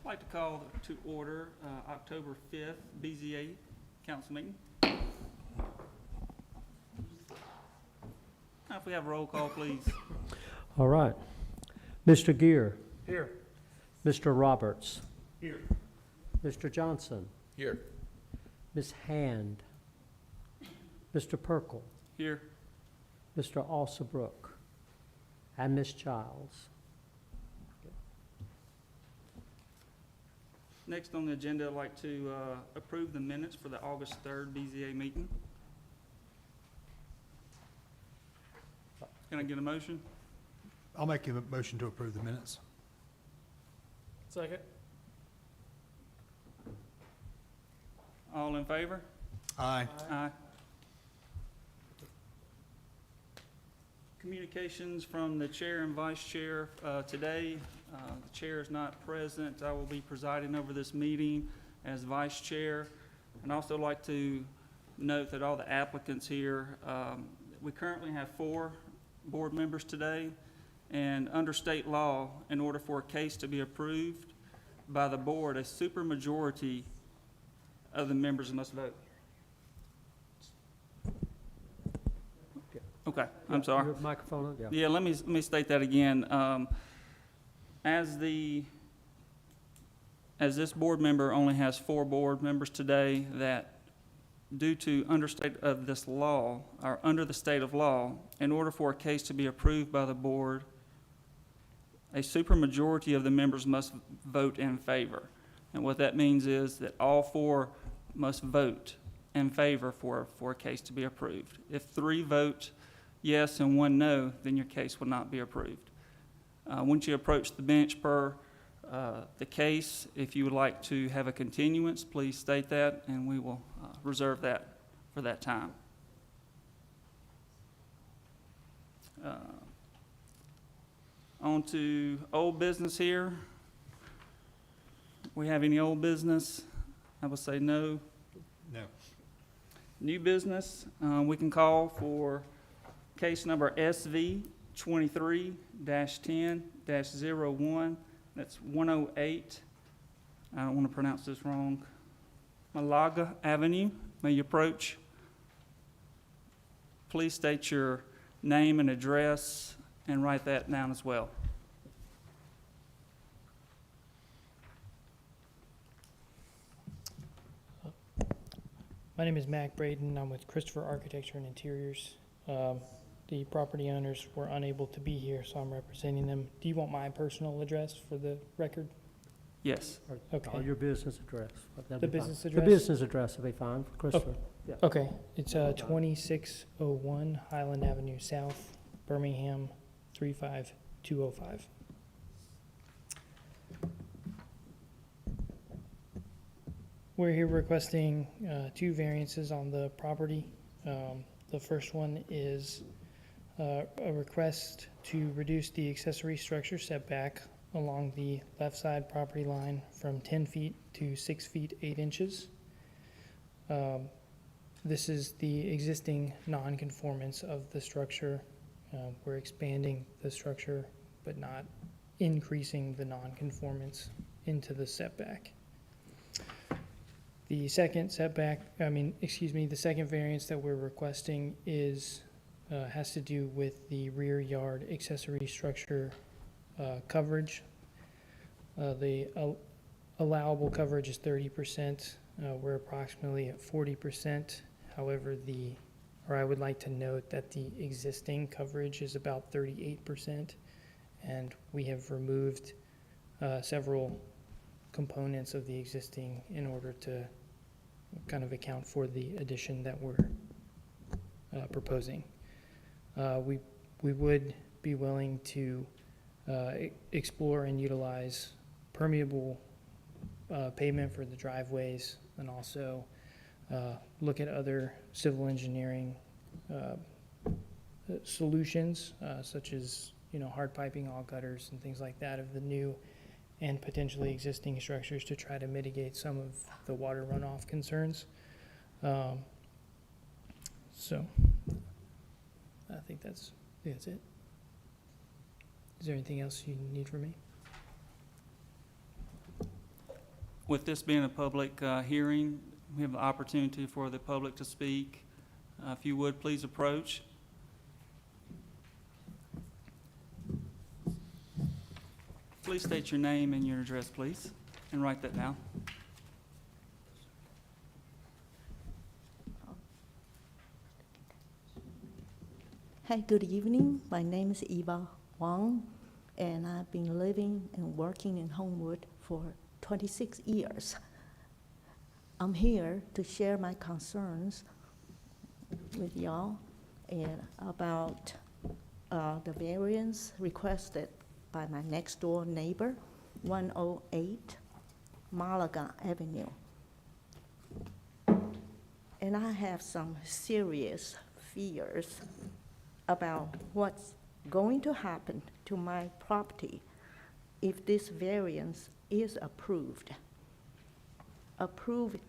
I'd like to call to order October 5th BZA council meeting. Now, if we have a roll call, please. All right. Mr. Gear. Here. Mr. Roberts. Here. Mr. Johnson. Here. Ms. Hand. Mr. Perkle. Here. Mr. Alsabrook. And Ms. Childs. Next on the agenda, I'd like to approve the minutes for the August 3rd BZA meeting. Can I get a motion? I'll make a motion to approve the minutes. Second. All in favor? Aye. Aye. Communications from the chair and vice chair today. The chair is not present. I will be presiding over this meeting as vice chair. And also like to note that all the applicants here, we currently have 4 board members today. And under state law, in order for a case to be approved by the board, a supermajority of the members must vote. Okay, I'm sorry. Your microphone on? Yeah. Yeah, let me state that again. As this board member only has 4 board members today, that due to under the state of law, in order for a case to be approved by the board, a supermajority of the members must vote in favor. And what that means is that all 4 must vote in favor for a case to be approved. If 3 vote yes and 1 no, then your case will not be approved. Once you approach the bench per the case, if you would like to have a continuance, please state that, and we will reserve that for that time. On to old business here. We have any old business? I would say no. No. New business, we can call for case number SV 23-10-01. That's 108. I don't want to pronounce this wrong. Malaga Avenue. May you approach. Please state your name and address and write that down as well. My name is Mac Braden. I'm with Christopher Architecture and Interiors. The property owners were unable to be here, so I'm representing them. Do you want my personal address for the record? Yes. Okay. Or your business address. That'd The be fine. business address? The business address will be fine for Christopher. Yeah. Okay. It's 2601 Highland Avenue South, Birmingham, 35205. We're here requesting 2 variances on the property. The first one is a request to reduce the accessory structure setback along the left side property line from 10 feet to 6 feet 8 inches. This is the existing non-conformance of the structure. We're expanding the structure but not increasing the non-conformance into the setback. The second the second variance that we're requesting is has to do with the rear yard accessory structure coverage. The allowable coverage is 30%. We're approximately at 40%. However, I would like to note that the existing coverage is about 38%, and we have removed several components of the existing in order to kind of account for the addition that we're proposing. We would be willing to explore and utilize permeable pavement for the driveways, and also look at other civil engineering solutions, such as hard piping all gutters and things like that of the new and potentially existing structures to try to mitigate some of the water runoff concerns. So I think that's it. Is there anything else you need from me? With this being a public hearing, we have the opportunity for the public to speak. If you would, please approach. Please state your name and your address, please, and write that down. Hi, good evening. My name is Eva Wang, and I've been living and working in Homewood for 26 years. I'm here to share my concerns with y'all and about the variance requested by my next door neighbor, 108 Malaga Avenue. And I have some serious fears about what's going to happen to my property if this variance is approved. Approving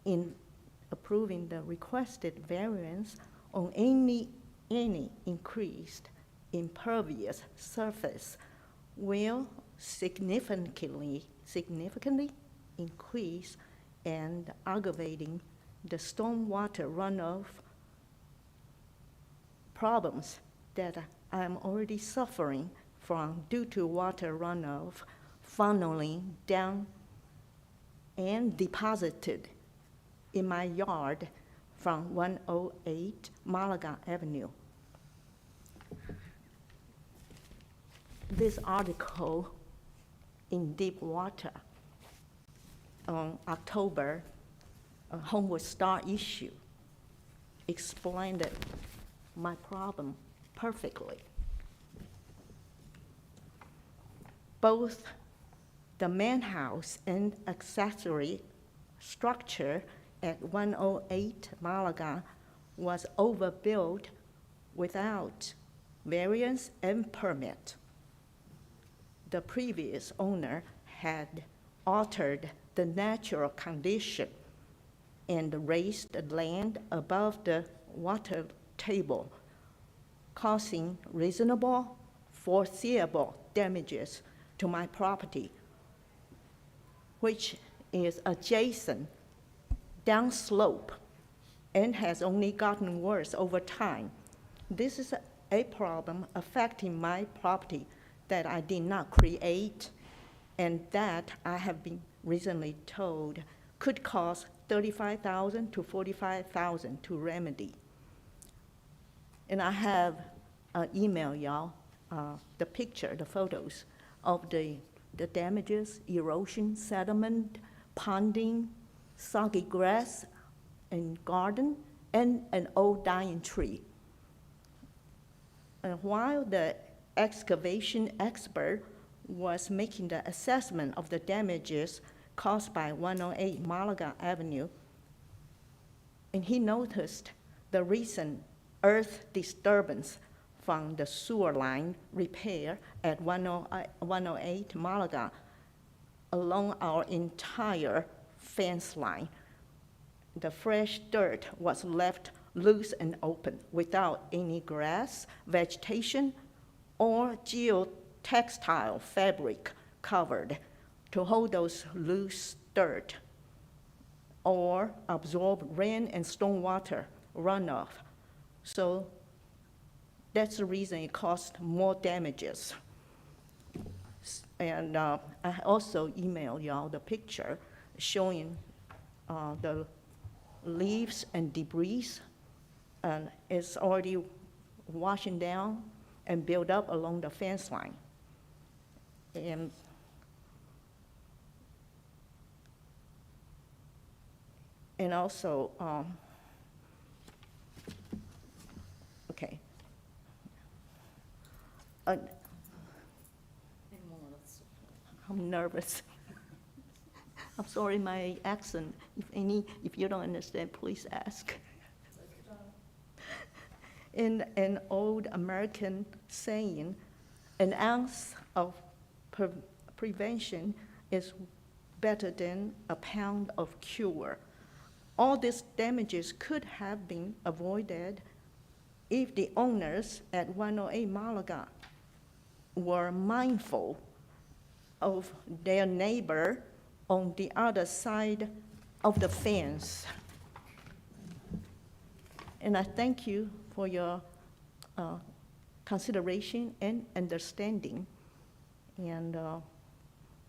the requested variance on any increased impervious surface will significantly increase and aggravating the stormwater runoff problems that I'm already suffering from due to water runoff funneling down and deposited in my yard from 108 Malaga Avenue. This article in Deep Water on October, Homewood Star issue, explained my problem perfectly. Both the main house and accessory structure at 108 Malaga was overbuilt without variance and permit. The previous owner had altered the natural condition and raised the land above the water table, causing reasonable, foreseeable damages to my property, which is adjacent downslope and has only gotten worse over time. This is a problem affecting my property that I did not create and that I have been recently told could cost $35,000 to $45,000 to remedy. And I have email y'all the picture, the photos of the damages, erosion, sediment, ponding, soggy grass and garden, and an old dying tree. And while the excavation expert was making the assessment of the damages caused by 108 Malaga Avenue, and he noticed the recent earth disturbance from the sewer line repair at 108 Malaga along our entire fence line. The fresh dirt was left loose and open without any grass, vegetation, or geotextile fabric covered to hold those loose dirt or absorb rain and stormwater runoff. So that's the reason it caused more damages. And I also emailed y'all the picture showing the leaves and debris, and it's already washing down and build up along the fence line. And also, okay. I'm nervous. I'm sorry, my accent. If you don't understand, please ask. In an old American saying, an ounce of prevention is better than a pound of cure. All these damages could have been avoided if the owners at 108 Malaga were mindful of their neighbor on the other side of the fence. And I thank you for your consideration and understanding. And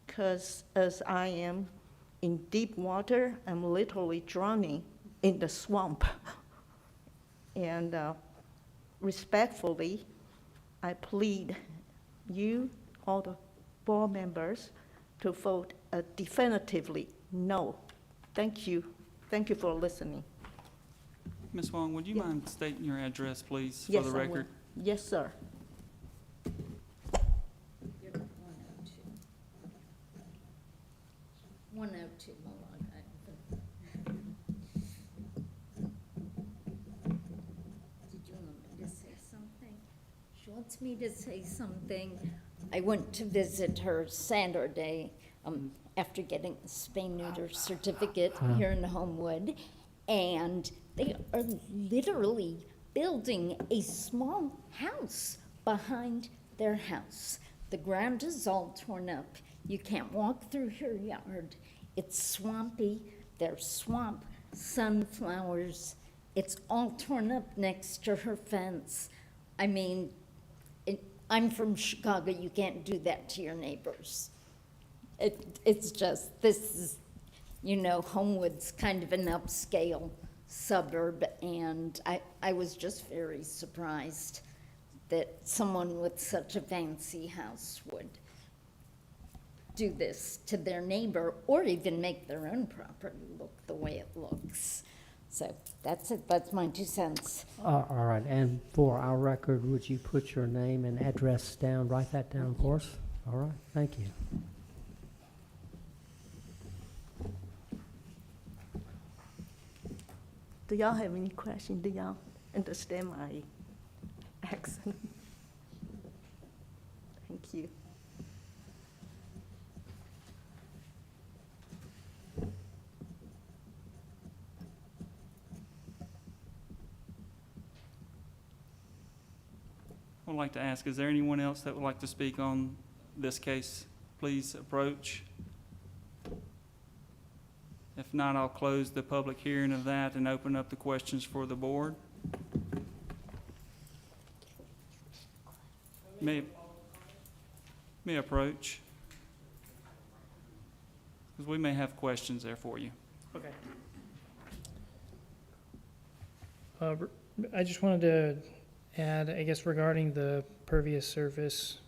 because as I am in deep water, I'm literally drowning in the swamp. And respectfully, I plead you, all the board members, to vote definitively no. Thank you. Thank you for listening. Ms. Wong, would you Yeah. mind stating your address, please, for Yes, the I will. record? Yes, sir. You're 102. 102 Malacca. Did you want me to say something? She wants me to say something. I went to visit her Saturday after getting the spay-neuter certificate here in Homewood, and they are literally building a small house behind their house. The ground is all torn up. You can't walk through her yard. It's swampy. There's swamp, sunflowers. It's all torn up next to her fence. I mean, I'm from Chicago. You can't do that to your neighbors. It's just, this is, you know, Homewood's kind of an upscale suburb, and I was just very surprised that someone with such a fancy house would do this to their neighbor, or even make their own property look the way it looks. So that's it, that's my 2 cents. All right, and for our record, would you put your name and address down, write that down for us? All right, thank you. Do y'all have any questions? Do y'all understand my accent? Thank you. I would like to ask, is there anyone else that would like to speak on this case? Please approach. If not, I'll close the public hearing of that and open up the questions for the board. May approach, because we may have questions there for you. Okay. I just wanted to add, I guess, regarding the pervious surface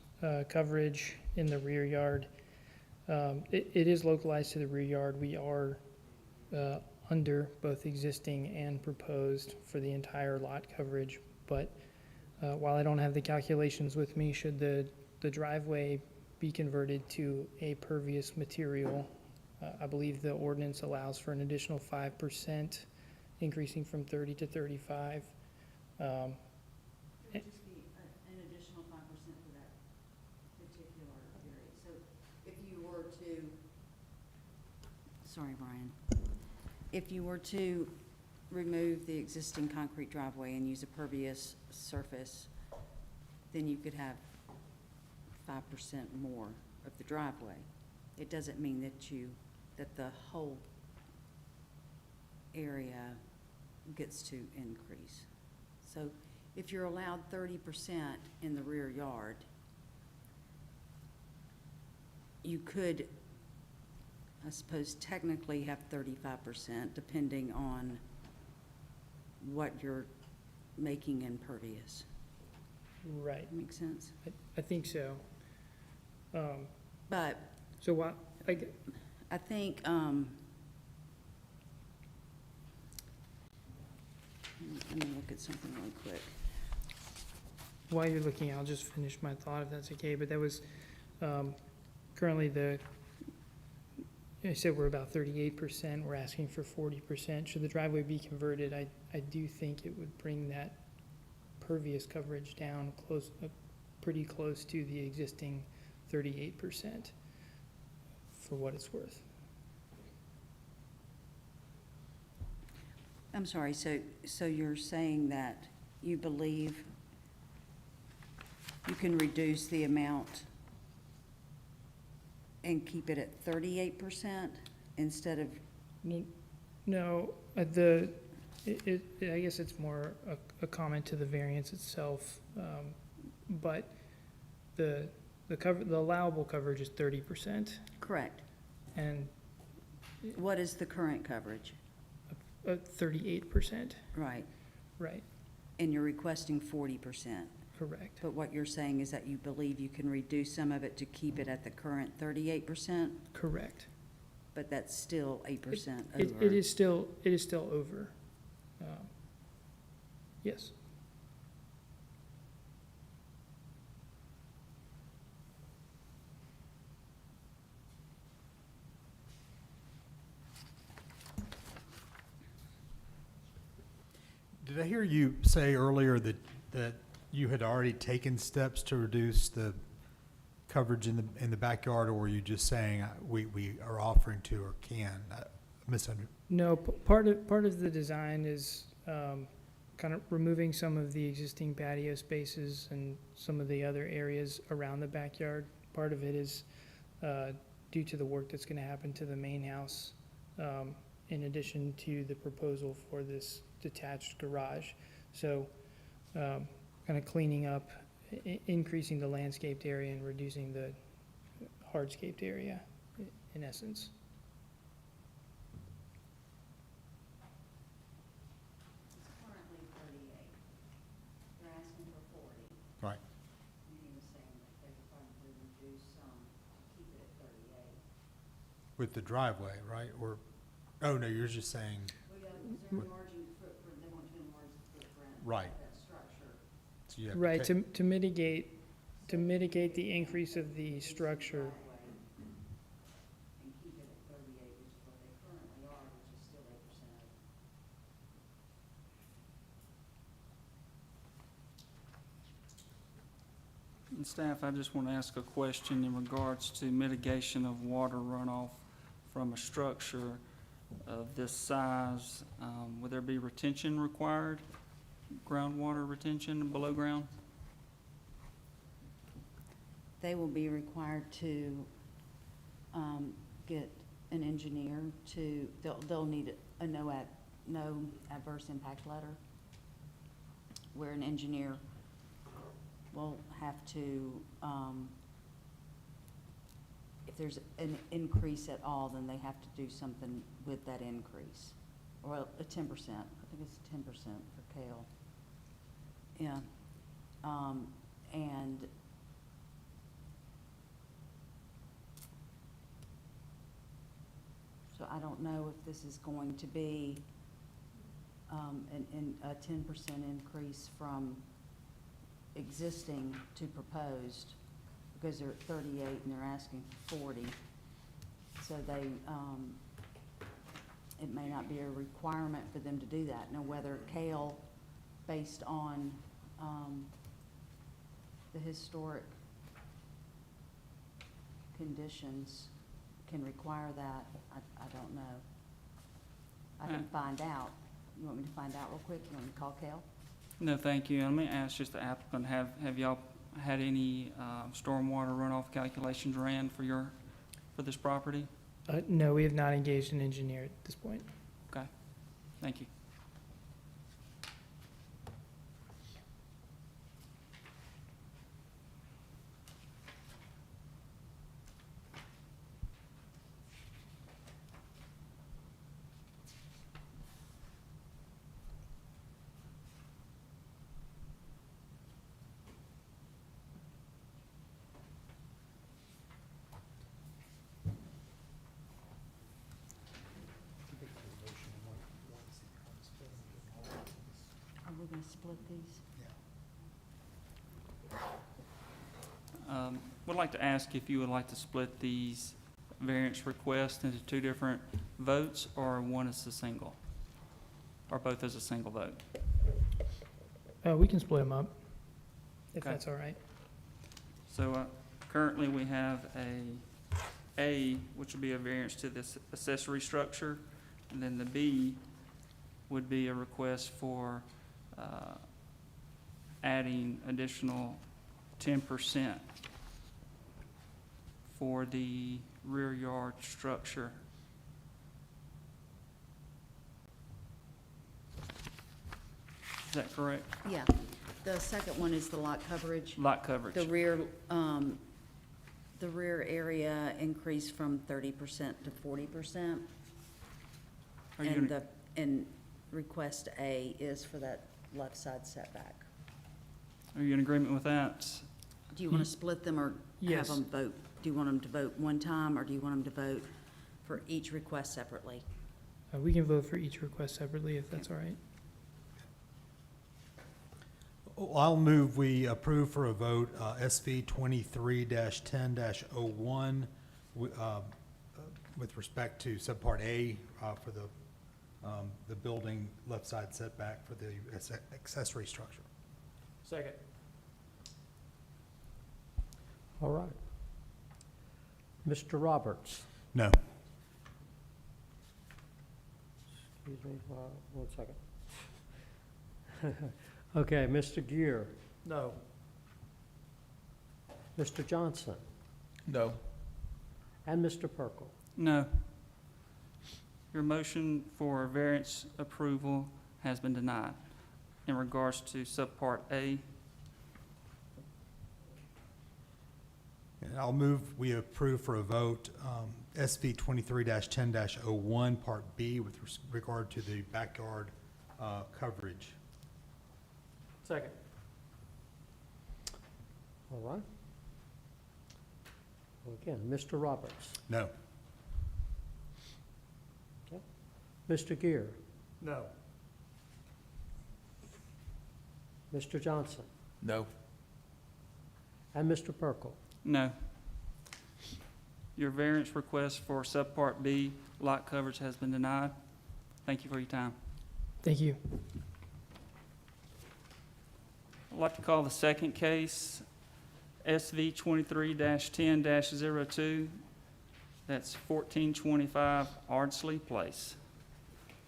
coverage in the rear yard. It is localized to the rear yard. We are under both existing and proposed for the entire lot coverage, but while I don't have the calculations with me, should the driveway be converted to a pervious material, I believe the ordinance allows for an additional 5%, increasing from 30 to 35. It'd just be an additional 5% for that particular area. So if you were to, sorry, Brian, if you were to remove the existing concrete driveway and use a pervious surface, then you could have 5% more of the driveway. It doesn't mean that the whole area gets to increase. So if you're allowed 30% in the rear yard, you could, I suppose, technically have 35%, depending on what you're making impervious. Right, Make sense? I think so. But So what, I think, let me look at something really quick. while you're looking, I'll just finish my thought if that's okay, but that was, currently I said we're about 38%, we're asking for 40%. Should the driveway be converted, I do think it would bring that pervious coverage down pretty close to the existing 38%, for what it's worth. I'm sorry, so you're saying that you believe you can reduce the amount and keep it at 38% instead of, No, I guess it's more a comment to the variance itself, but the allowable coverage is 30%, correct. and What is the current coverage? 38%, Right. right, And you're requesting 40%. correct. But what you're saying is that you believe you can reduce some of it to keep it at the current 38%, Correct. but that's still 8% It over. is still over. Yes. Did I hear you say earlier that you had already taken steps to reduce the coverage in the backyard, or were you just saying we are offering to or can? I misunderstood. No, part of the design is kind of removing some of the existing patio spaces and some of the other areas around the backyard. Part of it is due to the work that's going to happen to the main house, in addition to the proposal for this detached garage. So kind of cleaning up, increasing the landscaped area and reducing the hardscaped area, in essence. It's currently 38. They're asking for 40. Right. And he was saying that they would probably reduce some to keep it at 38. With the driveway, right? Or, oh, no, you're just saying, Well, yeah, because they're enlarging the footprint, they want to enlarge the footprint. Right. Of that structure. so you have Right, take- to mitigate the increase of the structure. Driveway and keep it at 38, which is what they currently are, which is still 8%. And staff, I just want to ask a question in regards to mitigation of water runoff from a structure of this size. Would there be retention required, groundwater retention below ground? They will be required to get an engineer to, they'll need a no adverse impact letter, where an engineer will have to, if there's an increase at all, then they have to do something with that increase, or a 10%. I think it's 10% for Kale. Yeah. And so I don't know if this is going to be a 10% increase from existing to proposed, because they're at 38 and they're asking for 40. So they, it may not be a requirement for them to do that. Now, whether Kale, based on the historic conditions, can require that, I don't know. I can find out. You want me to find out real quick? You want me to call Kale? No, thank you. Let me ask just the applicant, have y'all had any stormwater runoff calculations ran for this property? No, we have not engaged an engineer at this point. Okay, thank you. Are we gonna split these? Would like to ask if you would like to split these variance requests into two different votes, or one as a single, or both as a single vote. We can split them up, if Okay. that's all right. So currently, we have A, which would be a variance to this accessory structure, and then the B would be a request for adding additional 10% for the rear yard structure. Is that correct? Yeah. The second one is the lot coverage. Lot coverage. The rear area increased from 30% to 40%. Are you And gonna- and request A is for that left side setback. Are you in agreement with that? Do you want to split them or have Yes. them vote? Do you want them to vote one time, or do you want them to vote for each request separately? We can vote for each request separately if that's all right. I'll move we approve for a vote, SV 23-10-01, with respect to subpart A, for the building left side setback for the accessory structure. Second. All right. Mr. Roberts? No. Excuse me, 1 second. Okay, Mr. Gear? No. Mr. Johnson? No. And Mr. Perkel? No. Your motion for variance approval has been denied. In regards to subpart A, And I'll move we approve for a vote, SV 23-10-01, Part B, with regard to the backyard coverage. Second. All right. Well, again, Mr. Roberts? No. Okay. Mr. Gear? No. Mr. Johnson? No. And Mr. Perkel? no. Your variance request for subpart B, lot coverage, has been denied. Thank you for your time. Thank you. I'd like to call the second case, SV 23-10-02. That's 1425 Ardsley Place.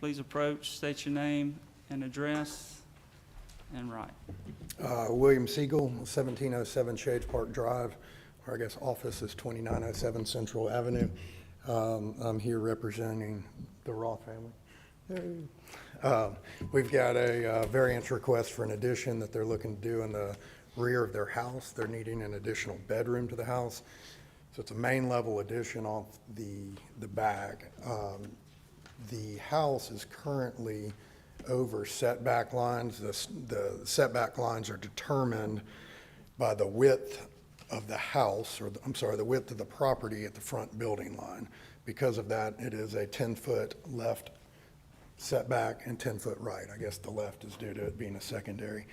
Please approach, state your name and address, and write. William Siegel, 1707 Shades Park Drive, or I guess office is 2907 Central Avenue. I'm here representing the Roth family. We've got a variance request for an addition that they're looking to do in the rear of their house. They're needing an additional bedroom to the house. So it's a main level addition off the back. The house is currently over setback lines. The setback lines are determined by the width of the house, or the width of the property at the front building line. Because of that, it is a 10-foot left setback and 10-foot right. I guess the left is due to it being a secondary.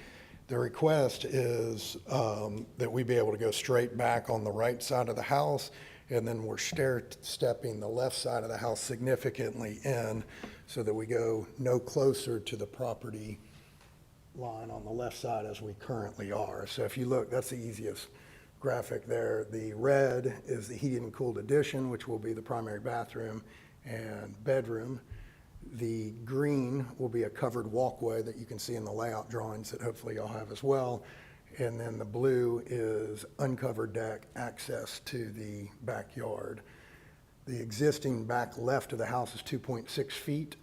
The request is that we be able to go straight back on the right side of the house, and then we're stepping the left side of the house significantly in so that we go no closer to the property line on the left side as we currently are. So if you look, that's the easiest graphic there. The red is the heated and cooled addition, which will be the primary bathroom and bedroom. The green will be a covered walkway that you can see in the layout drawings that hopefully y'all have as well. And then the blue is uncovered deck access to the backyard. The existing back left of the house is 2.6 feet.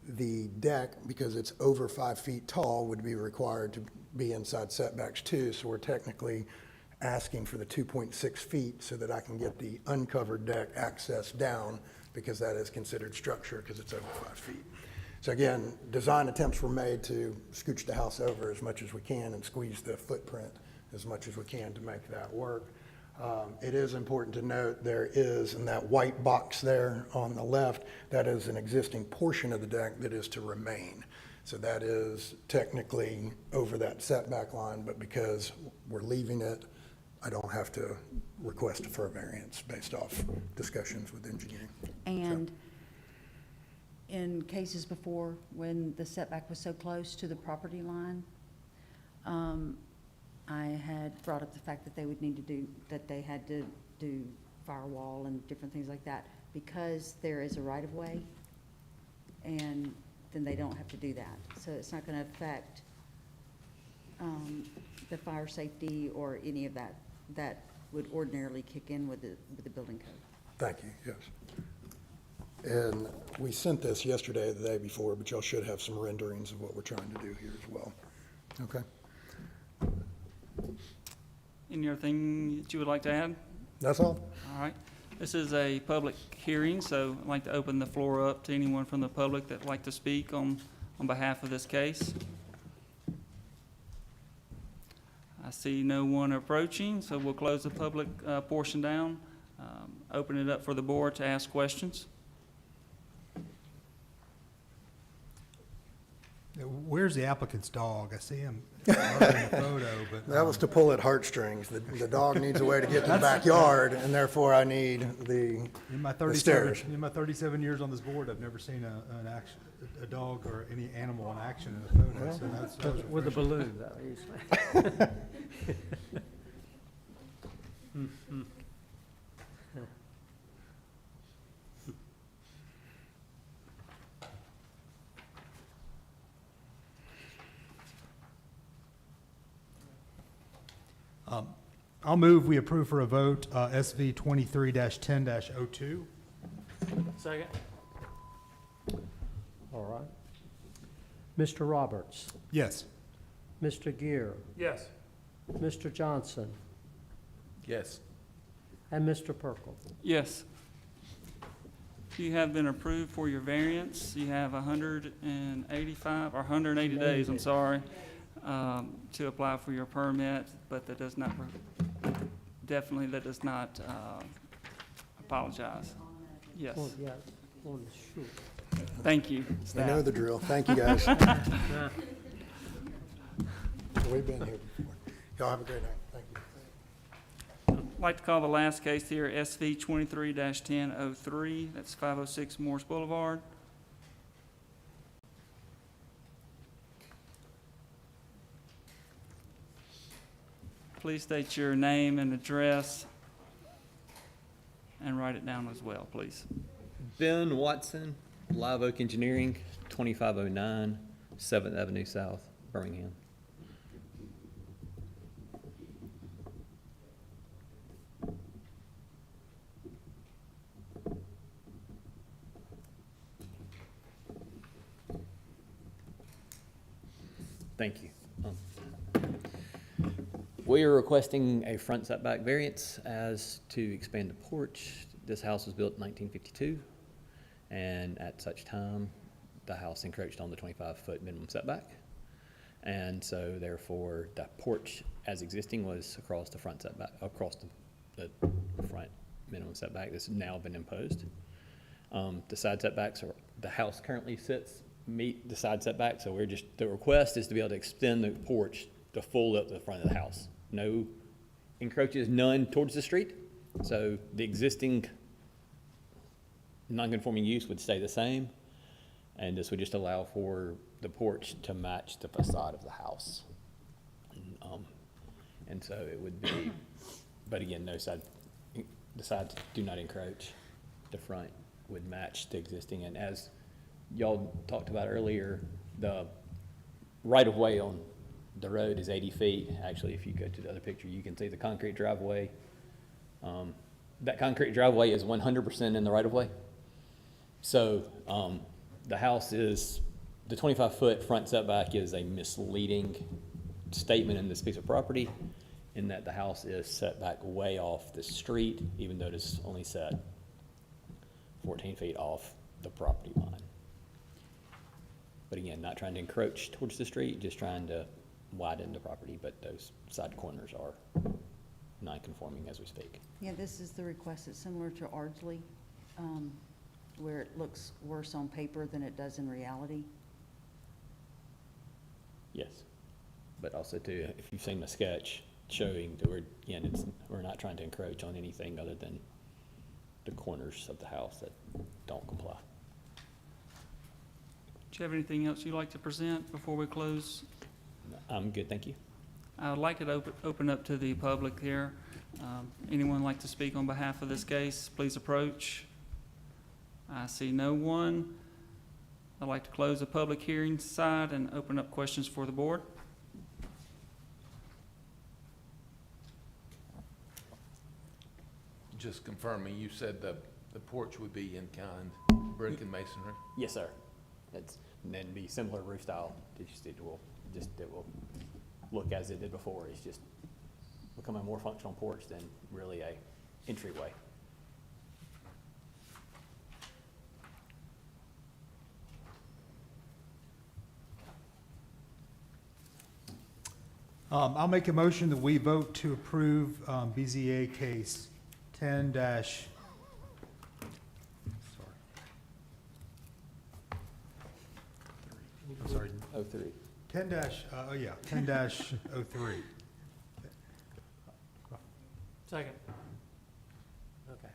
The deck, because it's over 5 feet tall, would be required to be inside setbacks too. So we're technically asking for the 2.6 feet so that I can get the uncovered deck access down, because that is considered structure because it's over 5 feet. So again, design attempts were made to scooch the house over as much as we can and squeeze the footprint as much as we can to make that work. It is important to note there is, in that white box there on the left, that is an existing portion of the deck that is to remain. So that is technically over that setback line, but because we're leaving it, I don't have to request for a variance based off discussions with engineering. And in cases before, when the setback was so close to the property line, I had brought up the fact that they would need to do, that they had to do firewall and different things like that, because there is a right-of-way, and then they don't have to do that. So it's not gonna affect the fire safety or any of that would ordinarily kick in with the building code. Thank you, yes. And we sent this yesterday or the day before, but y'all should have some renderings of what we're trying to do here as well. Okay? Any other thing that you would like to add? That's all? All right. This is a public hearing, so I'd like to open the floor up to anyone from the public that'd like to speak on behalf of this case. I see no one approaching, so we'll close the public portion down. Open it up for the board to ask questions. Where's the applicant's dog? I see him in the photo, but. That was to pull at heartstrings. The dog needs a way to get to the backyard, and therefore I need the In my the stairs. 37 years on this board, I've never seen a dog or any animal in action in a photo, so that was With a refreshing. balloon, though, usually. I'll move we approve for a vote, SV 23-10-02. Second. All right. Mr. Roberts, Yes. Mr. Gear, Yes. Mr. Johnson, Yes. and Mr. Perkel. Yes. You have been approved for your variance. You have 185, or 180 days, I'm sorry, to apply for your permit, but that does not, definitely that does not apologize. Yes. Oh, yeah, on the shoot. Thank you, I know staff. the drill. Thank you, guys. We've been here before. Y'all have a great night. Thank you. I'd like to call the last case here, SV 23-1003. That's 506 Morse Boulevard. Please state your name and address and write it down as well, please. Ben Watson, Live Oak Engineering, 2509 7th Avenue South, Birmingham. Thank you. We are requesting a front setback variance as to expand the porch. This house was built in 1952, and at such time, the house encroached on the 25-foot minimum setback. And so therefore, the porch as existing was across the front setback, across the front minimum setback that's now been imposed. The side setbacks, are the house currently sits, meet the side setback, so the request is to be able to extend the porch to full up to the front of the house. No encroaches, none towards the street. So the existing non-conforming use would stay the same, and this would just allow for the porch to match the facade of the house. And so it would be, but again, the sides do not encroach. The front would match the existing, and as y'all talked about earlier, the right-of-way on the road is 80 feet. Actually, if you go to the other picture, you can see the concrete driveway. That concrete driveway is 100% in the right-of-way. So the house is, the 25-foot front setback is a misleading statement in this piece of property, in that the house is set back way off the street, even though it is only set 14 feet off the property line. But again, not trying to encroach towards the street, just trying to widen the property, but those side corners are non-conforming as we speak. Yeah, this is the request. It's similar to Ardsley, where it looks worse on paper than it does in reality. Yes, but also too, if you've seen the sketch showing that we're not trying to encroach on anything other than the corners of the house that don't comply. Do you have anything else you'd like to present before we close? I'm good, thank you. I would like to open up to the public here. Anyone like to speak on behalf of this case, please approach. I see no one. I'd like to close the public hearing side and open up questions for the board. just confirming, you said the porch would be in kind, brick and masonry? Yes, sir. And then be similar roof style, it will look as it did before. It's just become a more functional porch than really a entryway. I'll make a motion that we vote to approve BZA case 10 dash, I'm sorry, 03. 10 dash, 10 dash 03. Second. Okay.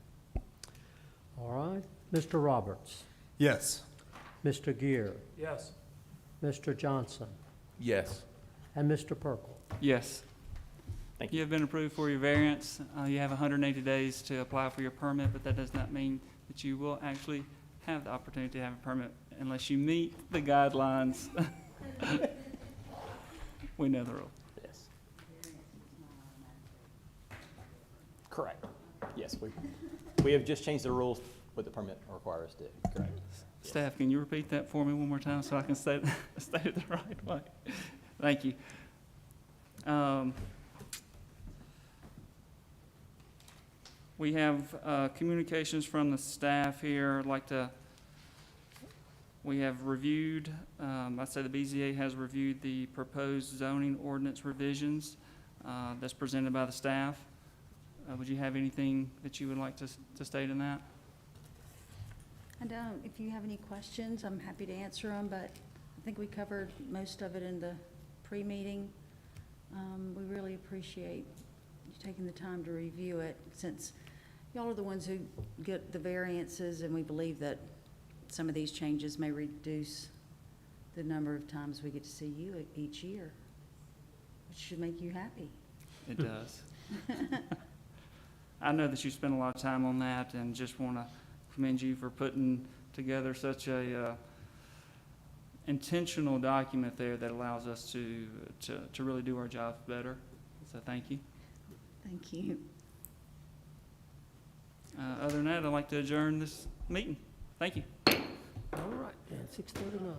All right. Mr. Roberts, Yes. Mr. Gear, Yes. Mr. Johnson, Yes. and Mr. Perkel. Yes. Thank You have been approved for your variance. You have 180 days to apply for your permit, but that does not mean that you will actually have the opportunity to have a permit unless you meet the guidelines. We know the rule. Yes. Correct. Yes, we have just changed the rules what the permit requires to, correct. Yes. Staff, can you repeat that for me one more time so I can state it the right way? Thank you. We have communications from the staff here. We have reviewed, I'd say the BZA has reviewed the proposed zoning ordinance revisions that's presented by the staff. Would you have anything that you would like to state in that? I don't. If you have any questions, I'm happy to answer them, but I think we covered most of it in the pre-meeting. We really appreciate you taking the time to review it, since y'all are the ones who get the variances, and we believe that some of these changes may reduce the number of times we get to see you each year, which should make you happy. It does. I know that you spent a lot of time on that, and just want to commend you for putting together such a intentional document there that allows us to really do our jobs better. So thank you. Thank you. Other than that, I'd like to adjourn this meeting. Thank you. All right, and 6:39.